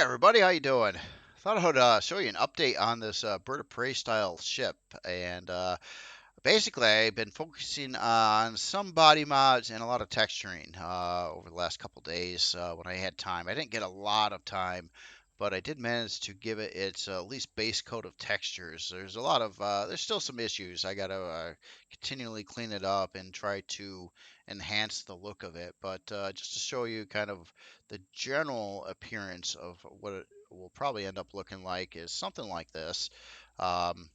Everybody, how you doing? Thought I would show you an update on this bird of prey style ship, and basically I've been focusing on some body mods and a lot of texturing over the last couple days when I had time. I didn't get a lot of time, but I did manage to give it its at least base coat of textures. There's a lot of there's still some issues. I got to continually clean it up and try to enhance the look of it. But just to show you kind of the general appearance of what it will probably end up looking like is something like this. Um,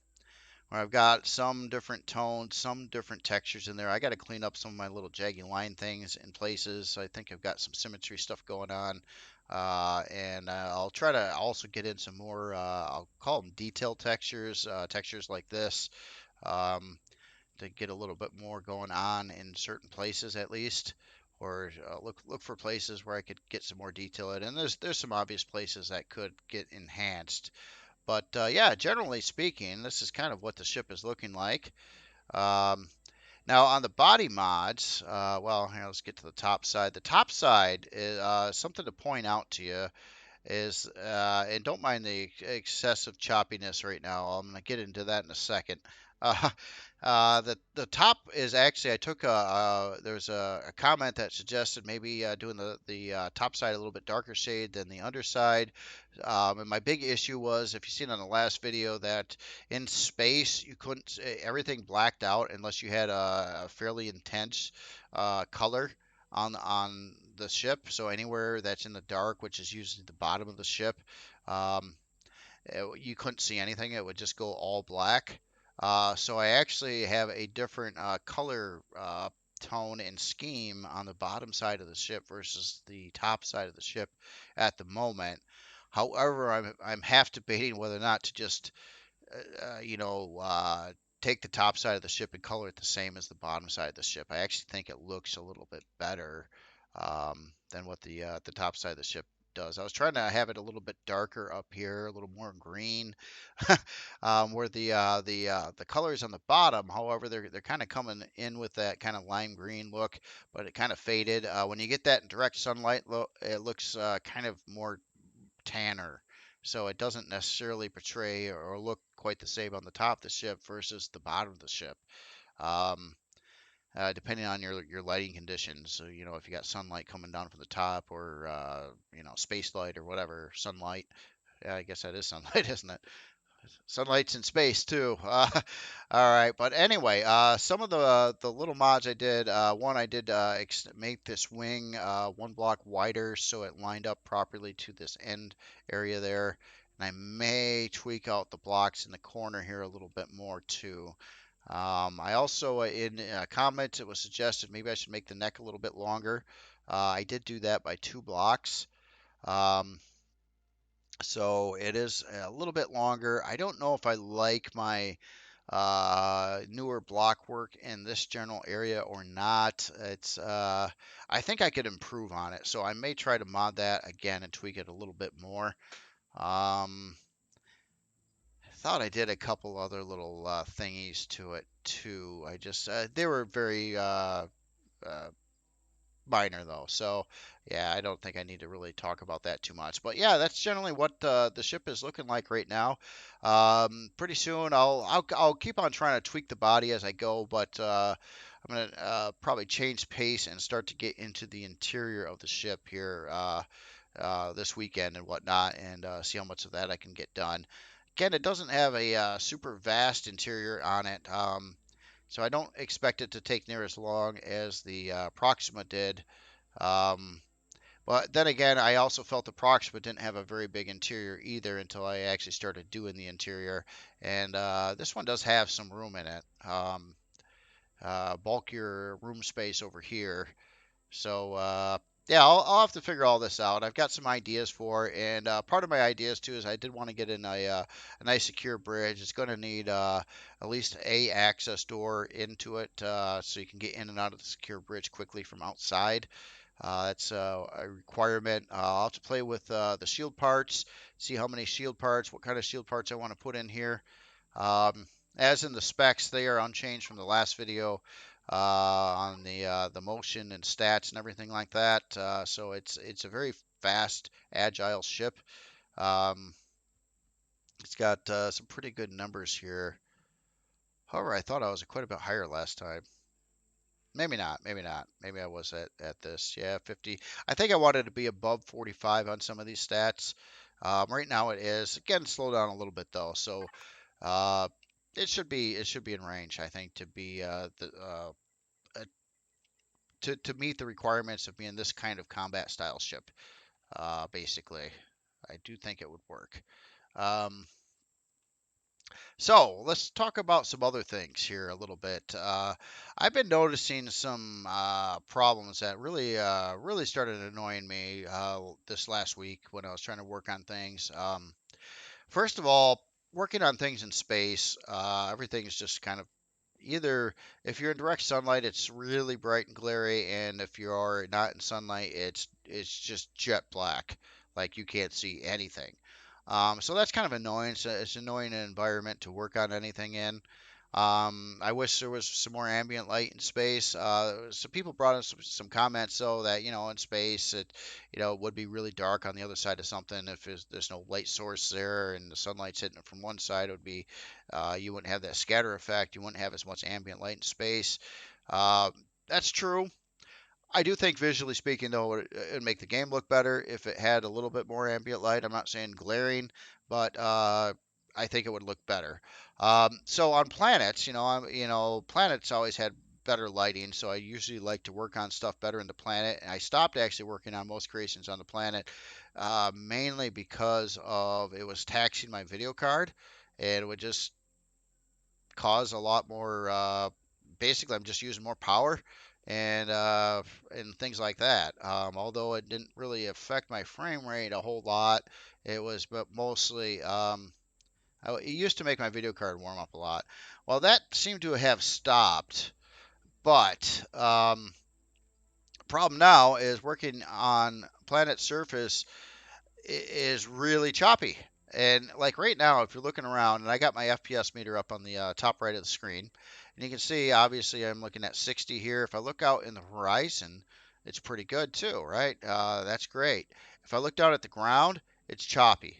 where I've got some different tones, some different textures in there. I got to clean up some of my little jaggy line things in places. I think I've got some symmetry stuff going on. And I'll try to also get in some more, I'll call them detail textures, textures like this, um, to get a little bit more going on in certain places at least. Or look for places where I could get some more detail in. And there's some obvious places that could get enhanced. But yeah, generally speaking, this is kind of what the ship is looking like. Um, Now on the body mods, well, here, let's get to the top side. The top side is something to point out to you is, and don't mind the excessive choppiness right now. I'm gonna get into that in a second. Uh, the top is actually I took there's a comment that suggested maybe doing the top side a little bit darker shade than the underside. And my big issue was, if you've seen on the last video, that in space you couldn't everything blacked out unless you had a fairly intense color on the ship. So anywhere that's in the dark, which is usually the bottom of the ship, um, you couldn't see anything. It would just go all black. So I actually have a different color tone and scheme on the bottom side of the ship versus the top side of the ship at the moment. However, I'm half debating whether or not to just you know, take the top side of the ship and color it the same as the bottom side of the ship. I actually think it looks a little bit better than what the top side of the ship does. I was trying to have it a little bit darker up here, a little more green, where the colors on the bottom, however, they're kind of coming in with that kind of lime green look, but it kind of faded. When you get that in direct sunlight, it looks kind of more tanner. So it doesn't necessarily portray or look quite the same on the top of the ship versus the bottom of the ship, um, depending on your lighting conditions. So, if you got sunlight coming down from the top, or space light or whatever, sunlight. Yeah, I guess that is sunlight, isn't it? Sunlight's in space too. All right, but anyway, some of the little mods I did. One, I did make this wing one block wider so it lined up properly to this end area there. And I may tweak out the blocks in the corner here a little bit more too. I also, in a comment, it was suggested maybe I should make the neck a little bit longer. I did do that by 2 blocks. Um, so it is a little bit longer. I don't know if I like my newer block work in this general area or not. I think I could improve on it, so I may try to mod that again and tweak it a little bit more. I thought I did a couple other little thingies to it too. I just they were very uh, minor though. So yeah, I don't think I need to really talk about that too much. But yeah, that's generally what the ship is looking like right now. Pretty soon I'll keep on trying to tweak the body as I go, but I'm gonna probably change pace and start to get into the interior of the ship here this weekend and whatnot, and see how much of that I can get done. Again, it doesn't have a super vast interior on it. So I don't expect it to take near as long as the Proxima did. Um, but then again, I also felt the Proxima didn't have a very big interior either until I actually started doing the interior. And this one does have some room in it. Bulkier room space over here. So yeah, I'll have to figure all this out. I've got some ideas for, and part of my ideas too is I did want to get in a nice secure bridge. It's going to need at least a access door into it, so you can get in and out of the secure bridge quickly from outside. That's a requirement. I'll have to play with the shield parts, see how many shield parts, what kind of shield parts I want to put in here. Um, as in the specs, they are unchanged from the last video on the motion and stats and everything like that. So it's a very fast, agile ship. Um, it's got some pretty good numbers here. However, I thought I was quite a bit higher last time. Maybe not. Maybe not. Maybe I was at this. Yeah, 50. I think I wanted to be above 45 on some of these stats. Right now it is. Again, slow down a little bit though. So uh, it should be in range. I think to be uh, to meet the requirements of being this kind of combat style ship. Basically, I do think it would work. Um, So let's talk about some other things here a little bit. I've been noticing some problems that really started annoying me this last week when I was trying to work on things. First of all, working on things in space, everything is just kind of either if you're in direct sunlight, it's really bright and glary, and if you're not in sunlight, it's just jet black, like you can't see anything. So that's kind of annoying. So it's annoying an environment to work on anything in. I wish there was some more ambient light in space. Some people brought in some comments though that in space it would be really dark on the other side of something if there's no light source there and the sunlight's hitting it from one side. It would be you wouldn't have that scatter effect. You wouldn't have as much ambient light in space. Uh, that's true. I do think visually speaking, though, it'd make the game look better if it had a little bit more ambient light. I'm not saying glaring, but I think it would look better. So on planets, planets always had better lighting, so I usually like to work on stuff better in the planet. And I stopped actually working on most creations on the planet, mainly because of it was taxing my video card, and it would just cause a lot more. Basically, I'm just using more power and things like that. Although it didn't really affect my frame rate a whole lot, it was but mostly. It used to make my video card warm up a lot. Well, that seemed to have stopped, but problem now is working on planet surface is really choppy. And like right now, if you're looking around, and I got my FPS meter up on the top right of the screen, and you can see obviously I'm looking at 60 here. If I look out in the horizon, it's pretty good too, right? That's great. If I look down at the ground, it's choppy.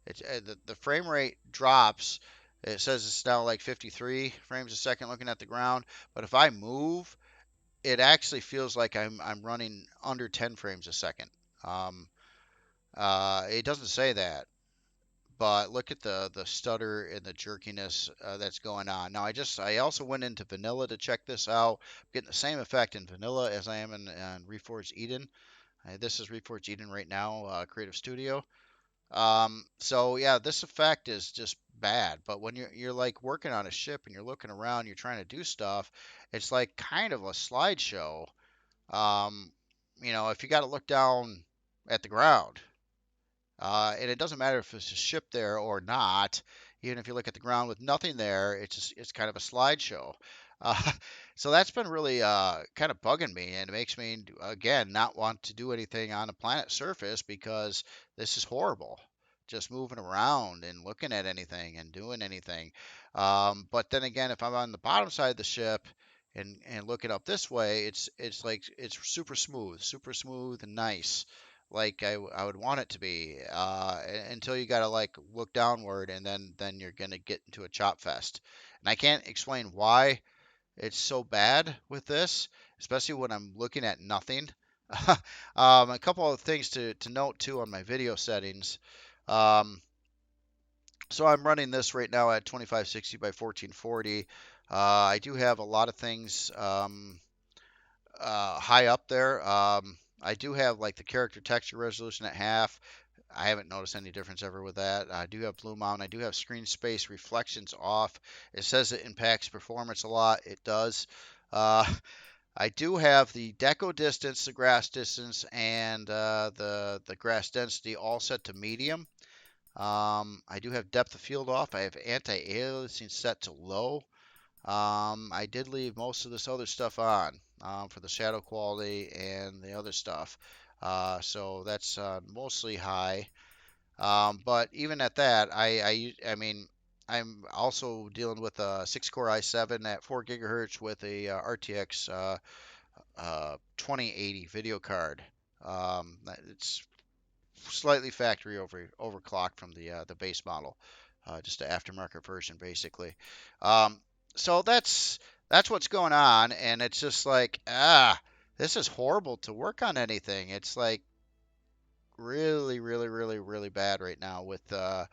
The frame rate drops. It says it's now like 53 frames a second looking at the ground, but if I move, it actually feels like I'm running under 10 frames a second. Um, it doesn't say that, but look at the stutter and the jerkiness that's going on. Now I also went into vanilla to check this out. I'm getting the same effect in vanilla as I am in Reforged Eden. This is Reforged Eden right now, Creative Studio. So yeah, this effect is just bad. But when you're like working on a ship and you're looking around, you're trying to do stuff, it's like kind of a slideshow. Um, if you got to look down at the ground, and it doesn't matter if there's a ship there or not. Even if you look at the ground with nothing there, it's kind of a slideshow. Uh, so that's been really kind of bugging me, and it makes me again not want to do anything on the planet surface because this is horrible. Just moving around and looking at anything and doing anything. But then again, if I'm on the bottom side of the ship and looking up this way, it's like it's super smooth and nice like I would want it to be until you got to like look downward and then you're going to get into a chop fest. And I can't explain why it's so bad with this, especially when I'm looking at nothing. A couple of things to note too on my video settings. Um, so I'm running this right now at 2560 by 1440. I do have a lot of things high up there. I do have like the character texture resolution at half. I haven't noticed any difference ever with that. I do have blue mount. I do have screen space reflections off. It says it impacts performance a lot. It does. Uh, I do have the deco distance, the grass distance, and the grass density all set to medium. I do have depth of field off. I have anti-aliasing set to low. I did leave most of this other stuff on for the shadow quality and the other stuff. So that's mostly high. But even at that, I mean, I'm also dealing with a 6-core i7 at 4 gigahertz with a RTX 2080 video card. It's slightly factory overclocked from the base model, just the aftermarket version basically. Um, so that's what's going on, and it's just like this is horrible to work on anything. It's like really, really, really, really bad right now with the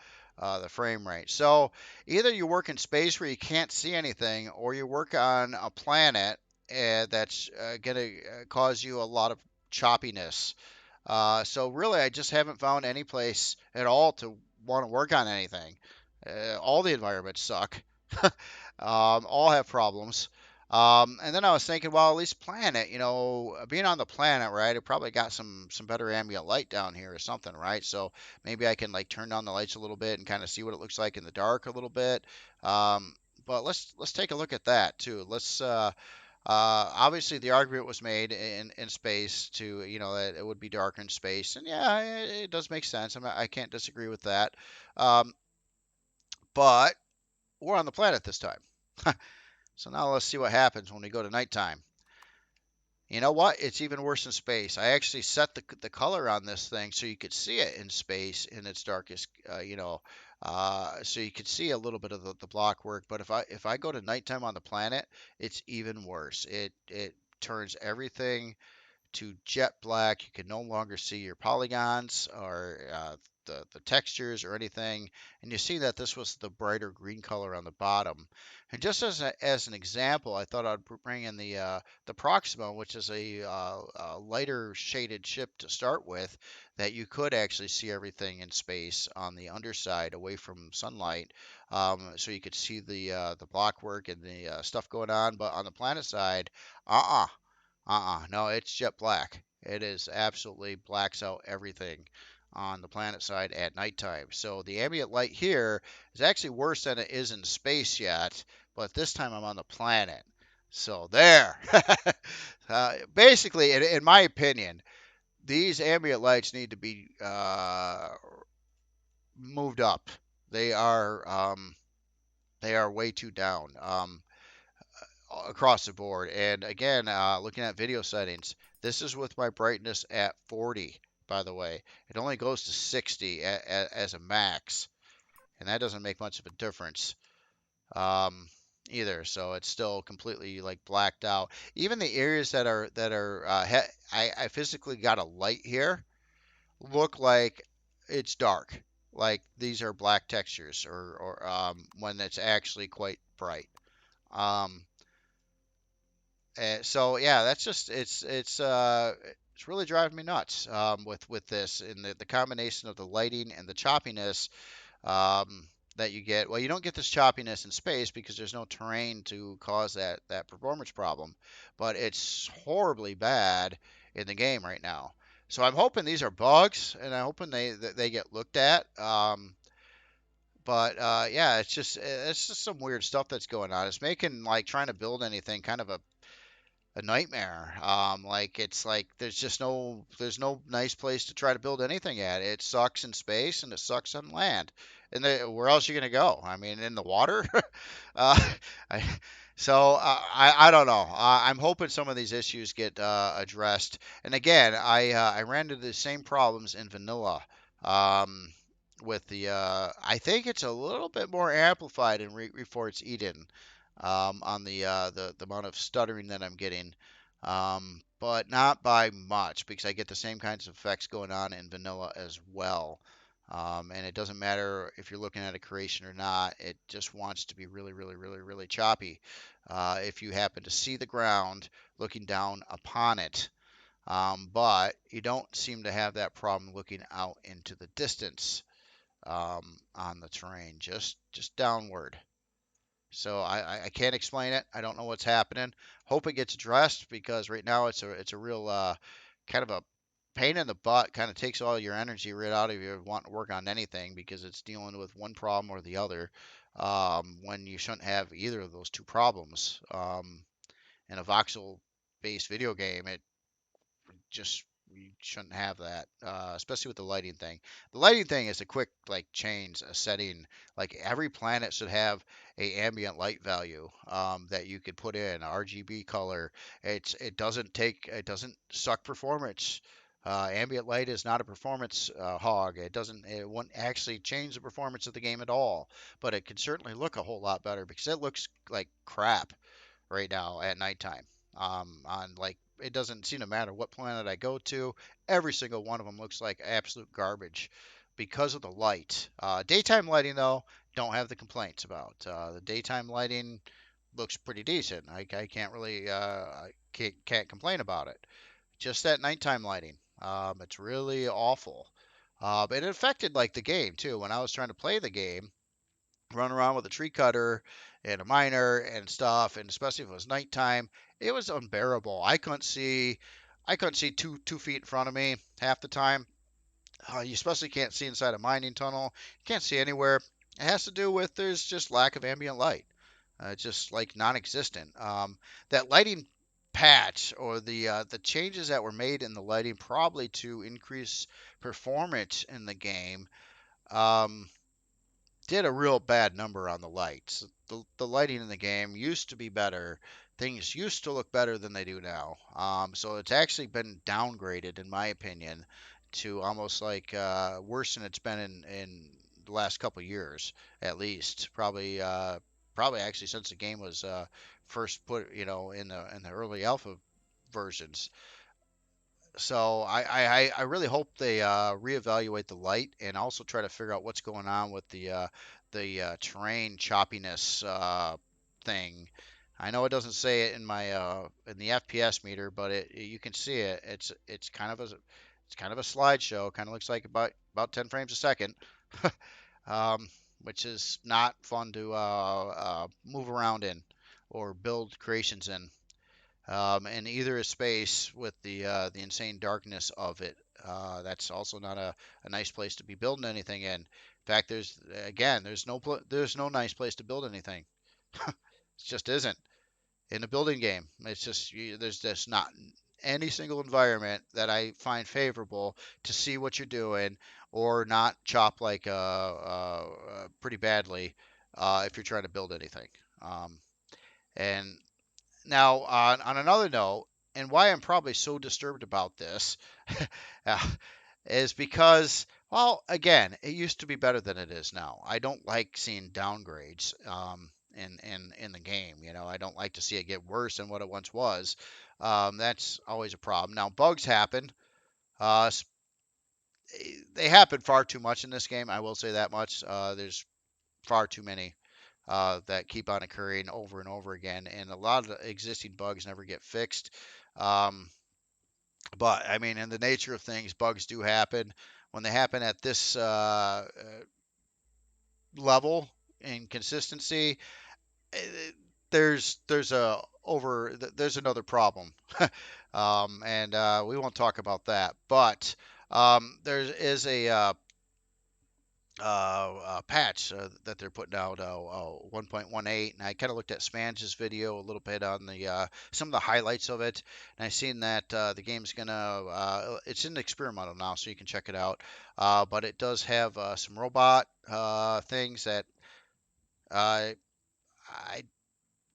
frame rate. So either you work in space where you can't see anything, or you work on a planet that's going to cause you a lot of choppiness. So really, I just haven't found any place at all to want to work on anything. All the environments suck. All have problems. And then I was thinking, well, at least planet, being on the planet, right? It probably got some better ambient light down here or something, right? So maybe I can like turn down the lights a little bit and kind of see what it looks like in the dark a little bit. But let's take a look at that too. Obviously, the argument was made in space to, that it would be darker in space, and yeah, it does make sense. I can't disagree with that. Um, but we're on the planet this time. So now let's see what happens when we go to nighttime. You know what? It's even worse in space. I actually set the color on this thing so you could see it in space in its darkest, so you could see a little bit of the block work. But if I go to nighttime on the planet, it's even worse. It turns everything to jet black. You can no longer see your polygons or the textures or anything. And you see that this was the brighter green color on the bottom. And just as an example, I thought I'd bring in the Proxima, which is a lighter shaded ship to start with, that you could actually see everything in space on the underside away from sunlight. So you could see the block work and the stuff going on. But on the planet side, uh-uh. No, it's jet black. It is absolutely blacks out everything on the planet side at nighttime. So the ambient light here is actually worse than it is in space yet, but this time I'm on the planet. So there. Basically, in my opinion, these ambient lights need to be moved up. They are they are way too down. Across the board. And again, looking at video settings, this is with my brightness at 40, by the way. It only goes to 60 as a max, and that doesn't make much of a difference either. So it's still completely like blacked out. Even the areas I physically got a light here look like it's dark. Like these are black textures, or when it's actually quite bright. Um, so yeah, that's just it's really driving me nuts with this, and the combination of the lighting and the choppiness that you get. Well, you don't get this choppiness in space because there's no terrain to cause that performance problem, but it's horribly bad in the game right now. So I'm hoping these are bugs, and I'm hoping they get looked at. But yeah, it's just some weird stuff that's going on. It's making like trying to build anything kind of a nightmare. Like it's like there's no nice place to try to build anything at. It sucks in space and it sucks on land. And where else are you gonna go? I mean, in the water. uh, I, I don't know. I'm hoping some of these issues get addressed. And again, I ran into the same problems in vanilla. Um, with I think it's a little bit more amplified in Reforged Eden on the amount of stuttering that I'm getting, but not by much because I get the same kinds of effects going on in vanilla as well. And it doesn't matter if you're looking at a creation or not, it just wants to be really, really, really, really choppy. If you happen to see the ground looking down upon it, but you don't seem to have that problem looking out into the distance on the terrain, just downward. So I can't explain it. I don't know what's happening. Hope it gets addressed because right now it's a real kind of a pain in the butt. Kind of takes all your energy right out of you wanting to work on anything because it's dealing with one problem or the other when you shouldn't have either of those two problems. In a voxel-based video game, it just you shouldn't have that, especially with the lighting thing. The lighting thing is a quick like change a setting. Like every planet should have a ambient light value that you could put in RGB color. It doesn't suck performance Ambient light is not a performance hog. It won't actually change the performance of the game at all, but it can certainly look a whole lot better because it looks like crap right now at nighttime. On like it doesn't seem to matter what planet I go to, every single one of them looks like absolute garbage because of the light. Daytime lighting though, don't have the complaints about. The daytime lighting looks pretty decent. I can't really can't complain about it. Just that nighttime lighting, it's really awful. It affected like the game too. When I was trying to play the game, run around with a tree cutter and a miner and stuff, and especially if it was nighttime, it was unbearable. I couldn't see 2 feet in front of me half the time. You especially can't see inside a mining tunnel. You can't see anywhere. It has to do with there's just lack of ambient light. It's just like non-existent. That lighting patch or the changes that were made in the lighting probably to increase performance in the game. Um, did a real bad number on the lights. The lighting in the game used to be better. Things used to look better than they do now. So it's actually been downgraded, in my opinion, to almost like worse than it's been in the last couple of years, at least. Probably actually since the game was first put, in the early alpha versions. So I really hope they reevaluate the light and also try to figure out what's going on with the terrain choppiness thing. I know it doesn't say it in the FPS meter, but you can see it. It's kind of a slideshow. Kind of looks like about 10 frames a second, um, which is not fun to move around in or build creations in. And either a space with the insane darkness of it. That's also not a nice place to be building anything in. In fact, there's no nice place to build anything. It just isn't in a building game. There's just not any single environment that I find favorable to see what you're doing or not chop like pretty badly if you're trying to build anything. And Now, on another note, and why I'm probably so disturbed about this uh, is because, well, again, it used to be better than it is now. I don't like seeing downgrades in the game. I don't like to see it get worse than what it once was. That's always a problem. Now, bugs happen. Uh, they happen far too much in this game. I will say that much. There's far too many that keep on occurring over and over again, and a lot of the existing bugs never get fixed. Um, but I mean, in the nature of things, bugs do happen. When they happen at this level in consistency, eh, there's another problem, and we won't talk about that. But there is a patch that they're putting out 1.18, and I kind of looked at Spange's video a little bit on the some of the highlights of it, and I seen that the game's gonna it's in experimental now, so you can check it out. But it does have some robot things that uh, I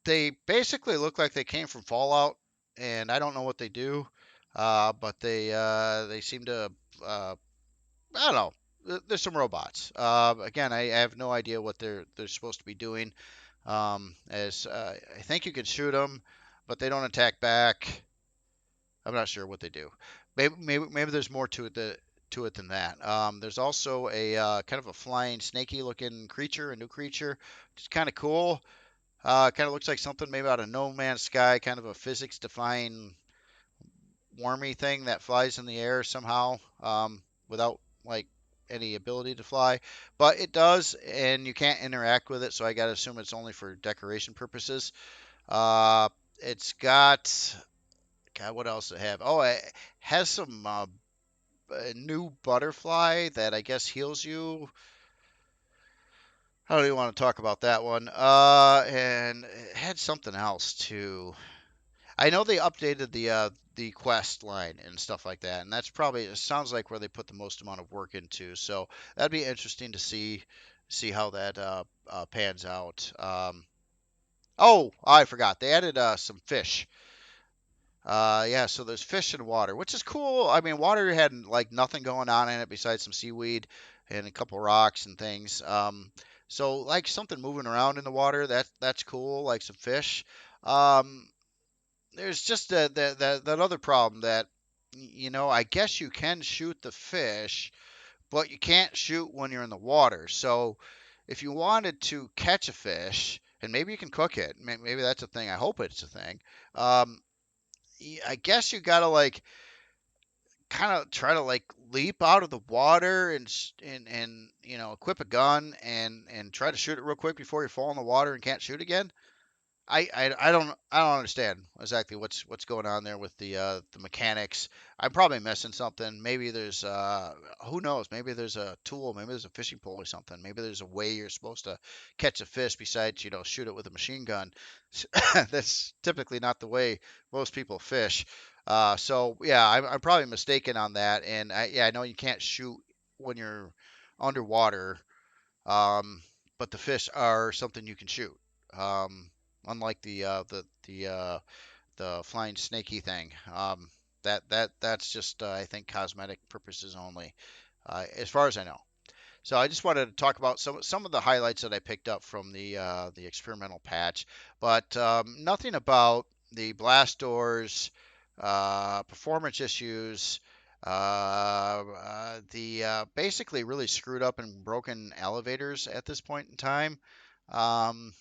they basically look like they came from Fallout, and I don't know what they do, but they seem to I don't know. There's some robots. Again, I have no idea what they're supposed to be doing. As I think you can shoot them, but they don't attack back. I'm not sure what they do. Maybe there's more to it than that. There's also a kind of a flying, snaky looking creature, a new creature. It's kind of cool. Kind of looks like something maybe out of No Man's Sky, kind of a physics defying wormy thing that flies in the air somehow without like any ability to fly, but it does, and you can't interact with it. So I gotta assume it's only for decoration purposes. Uh, it's got God, what else does it have? Oh, it has some a new butterfly that I guess heals you. How do you want to talk about that one? And it had something else too. I know they updated the quest line and stuff like that, and that's probably it sounds like where they put the most amount of work into. So that'd be interesting to see how that pans out. Oh, I forgot they added some fish. Yeah, so there's fish in water, which is cool. I mean, water had like nothing going on in it besides some seaweed and a couple rocks and things. So like something moving around in the water, that's cool, like some fish. Um, there's just that other problem that, I guess you can shoot the fish, but you can't shoot when you're in the water. So if you wanted to catch a fish, and maybe you can cook it, maybe that's a thing. I hope it's a thing. Um, I guess you gotta like kind of try to like leap out of the water and equip a gun and try to shoot it real quick before you fall in the water and can't shoot again. I don't understand exactly what's going on there with the mechanics. I'm probably missing something. Maybe there's who knows? Maybe there's a tool. Maybe there's a fishing pole or something. Maybe there's a way you're supposed to catch a fish besides shoot it with a machine gun. That's typically not the way most people fish. So yeah, I'm probably mistaken on that. And I know you can't shoot when you're underwater, um, but the fish are something you can shoot. Um, Unlike the flying snaky thing. That's just I think cosmetic purposes only, as far as I know. So I just wanted to talk about some of the highlights that I picked up from the experimental patch, but nothing about the blast doors, performance issues, the basically really screwed up and broken elevators at this point in time. Um,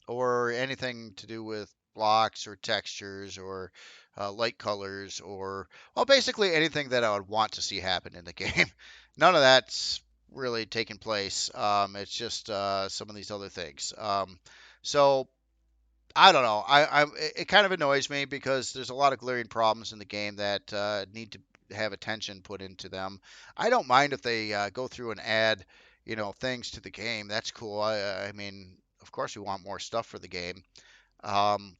or anything to do with blocks or textures or light colors or, well, basically anything that I would want to see happen in the game. None of that's really taking place. It's just some of these other things. So I don't know. It kind of annoys me because there's a lot of glaring problems in the game that need to have attention put into them. I don't mind if they go through and add, things to the game. That's cool. I mean, of course, we want more stuff for the game. Um,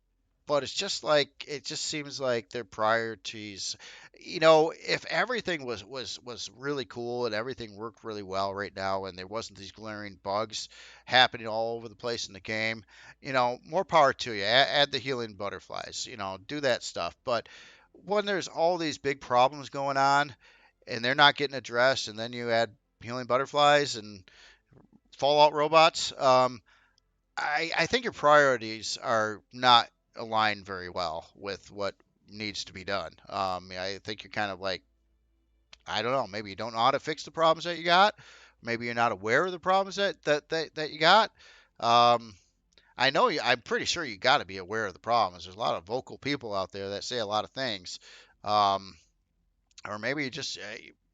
but it's just like it just seems like their priorities. If everything was really cool and everything worked really well right now, and there wasn't these glaring bugs happening all over the place in the game, more power to you. Add the healing butterflies. Do that stuff. But when there's all these big problems going on and they're not getting addressed, and then you add healing butterflies and fallout robots. I think your priorities are not aligned very well with what needs to be done. I think you're kind of like, I don't know, maybe you don't know how to fix the problems that you got. Maybe you're not aware of the problems that you got. Um, I know I'm pretty sure you got to be aware of the problems. There's a lot of vocal people out there that say a lot of things. Um, or maybe you just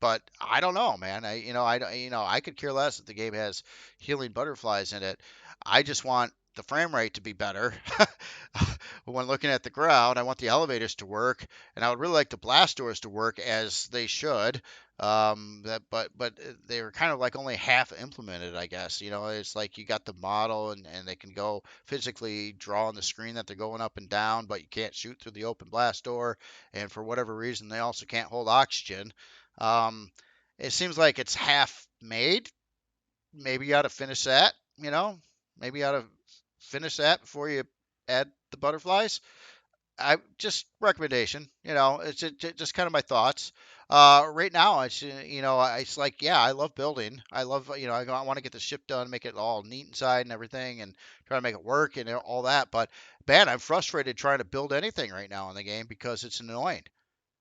but I don't know, man. I could care less if the game has healing butterflies in it. I just want the frame rate to be better. When looking at the ground, I want the elevators to work, and I would really like the blast doors to work as they should. But they were kind of like only half implemented, I guess. It's like you got the model, and they can go physically draw on the screen that they're going up and down, but you can't shoot through the open blast door, and for whatever reason, they also can't hold oxygen. Um, it seems like it's half made. Maybe you ought to finish that. Maybe you ought to finish that before you add the butterflies. I just recommendation. It's just kind of my thoughts. Right now, it's like, yeah, I love building. I love, I want to get the ship done, make it all neat inside and everything, and try to make it work and all that. But man, I'm frustrated trying to build anything right now in the game because it's annoying.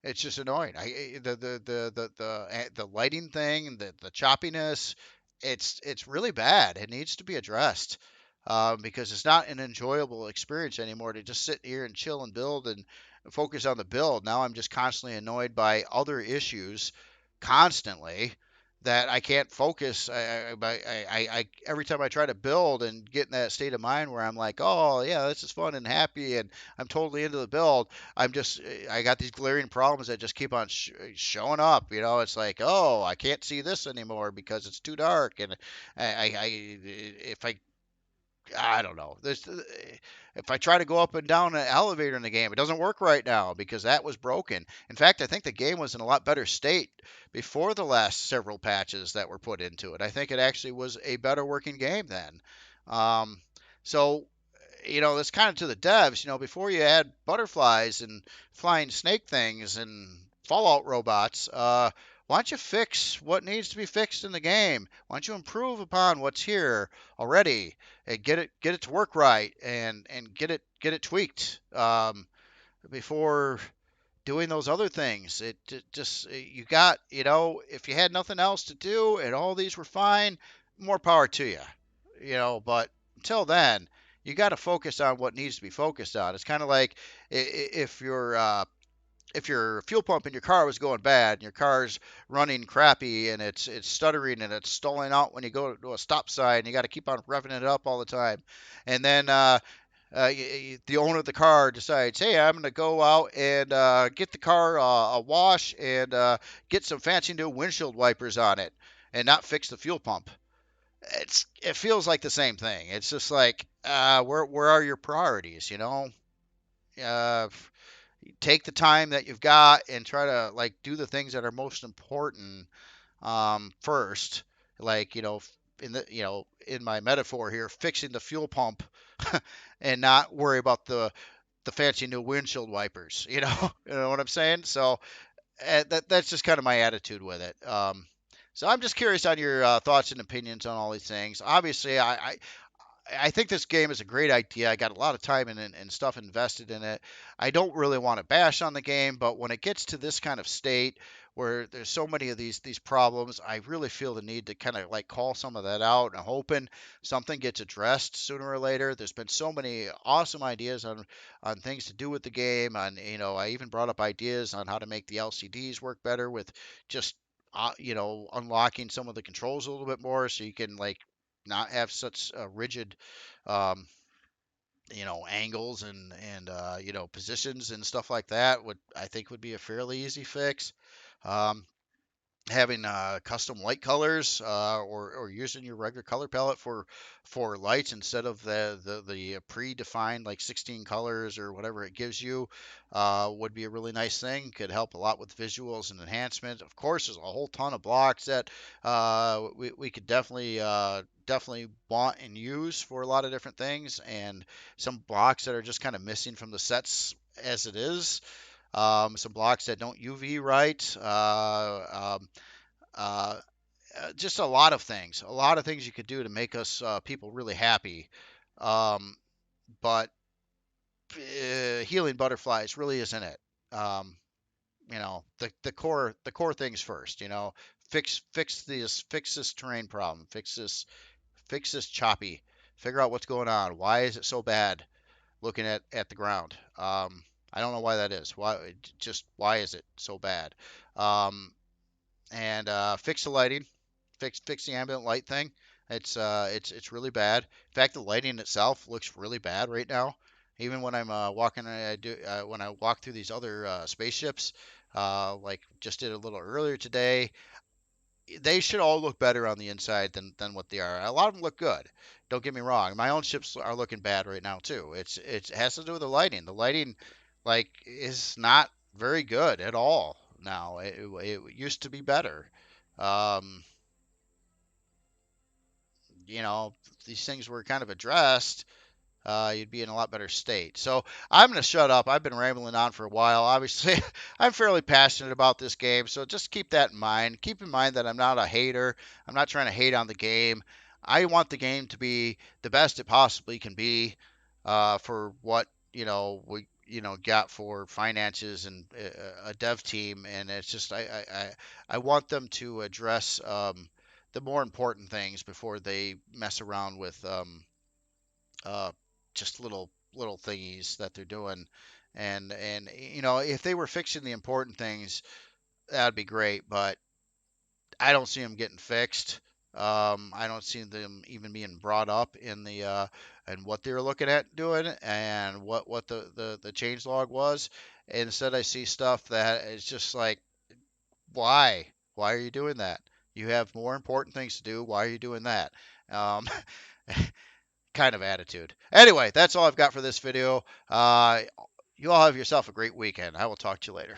It's just annoying. The lighting thing and the choppiness, it's really bad. It needs to be addressed, because it's not an enjoyable experience anymore to just sit here and chill and build and focus on the build. Now I'm just constantly annoyed by other issues constantly that I can't focus. Every time I try to build and get in that state of mind where I'm like, oh yeah, this is fun and happy, and I'm totally into the build. I got these glaring problems that just keep on showing up. It's like, oh, I can't see this anymore because it's too dark, and if I don't know. If I try to go up and down an elevator in the game, it doesn't work right now because that was broken. In fact, I think the game was in a lot better state before the last several patches that were put into it. I think it actually was a better working game then. Um, so that's kind of to the devs. Before you had butterflies and flying snake things and Fallout robots, why don't you fix what needs to be fixed in the game? Why don't you improve upon what's here already and get it to work right and get it tweaked before doing those other things. Just you got if you had nothing else to do and all these were fine, more power to you. But until then, you got to focus on what needs to be focused on. It's kind of like if your fuel pump in your car was going bad and your car's running crappy and it's stuttering and it's stalling out when you go to a stop sign, you got to keep on revving it up all the time, and then the owner of the car decides, hey, I'm going to go out and get the car a wash and get some fancy new windshield wipers on it and not fix the fuel pump. It feels like the same thing. It's just like, where are your priorities? Uh, take the time that you've got and try to like do the things that are most important first. Like in my metaphor here, fixing the fuel pump and not worry about the fancy new windshield wipers. You know what I'm saying? So that's just kind of my attitude with it. So I'm just curious on your thoughts and opinions on all these things. Obviously, I think this game is a great idea. I got a lot of time and stuff invested in it. I don't really want to bash on the game, but when it gets to this kind of state where there's so many of these problems, I really feel the need to kind of like call some of that out and hoping something gets addressed sooner or later. There's been so many awesome ideas on things to do with the game. I even brought up ideas on how to make the LCDs work better with just unlocking some of the controls a little bit more so you can like not have such rigid um, angles and positions and stuff like that would I think would be a fairly easy fix. Um, Having custom light colors or using your regular color palette for lights instead of the predefined like 16 colors or whatever it gives you would be a really nice thing. Could help a lot with visuals and enhancement. Of course, there's a whole ton of blocks that we could definitely want and use for a lot of different things, and some blocks that are just kind of missing from the sets as it is. Some blocks that don't UV right. Uh, just a lot of things you could do to make us people really happy. Um, but healing butterflies really isn't it. Um, the core things first. Fix this terrain problem. Fix this choppy. Figure out what's going on. Why is it so bad? Looking at the ground. I don't know why that is. Why is it so bad? Um, and fix the lighting, fix the ambient light thing. It's really bad. In fact, the lighting itself looks really bad right now. Even when I'm walking, when I walk through these other spaceships, like just did a little earlier today. They should all look better on the inside than what they are. A lot of them look good. Don't get me wrong. My own ships are looking bad right now too. It has to do with the lighting. The lighting, like, is not very good at all now. It used to be better. Um, you know, these things were kind of addressed, you'd be in a lot better state. So I'm going to shut up. I've been rambling on for a while. Obviously, I'm fairly passionate about this game, so just keep that in mind. Keep in mind that I'm not a hater. I'm not trying to hate on the game. I want the game to be the best it possibly can be for what we got for finances and a dev team, and it's just I want them to address the more important things before they mess around with uh, just little thingies that they're doing. And if they were fixing the important things, that'd be great. But I don't see them getting fixed. I don't see them even being brought up in the and what they were looking at doing and what the change log was. Instead, I see stuff that is just like, why? Why are you doing that? You have more important things to do. Why are you doing that? Um, kind of attitude. Anyway, that's all I've got for this video. You all have yourself a great weekend. I will talk to you later.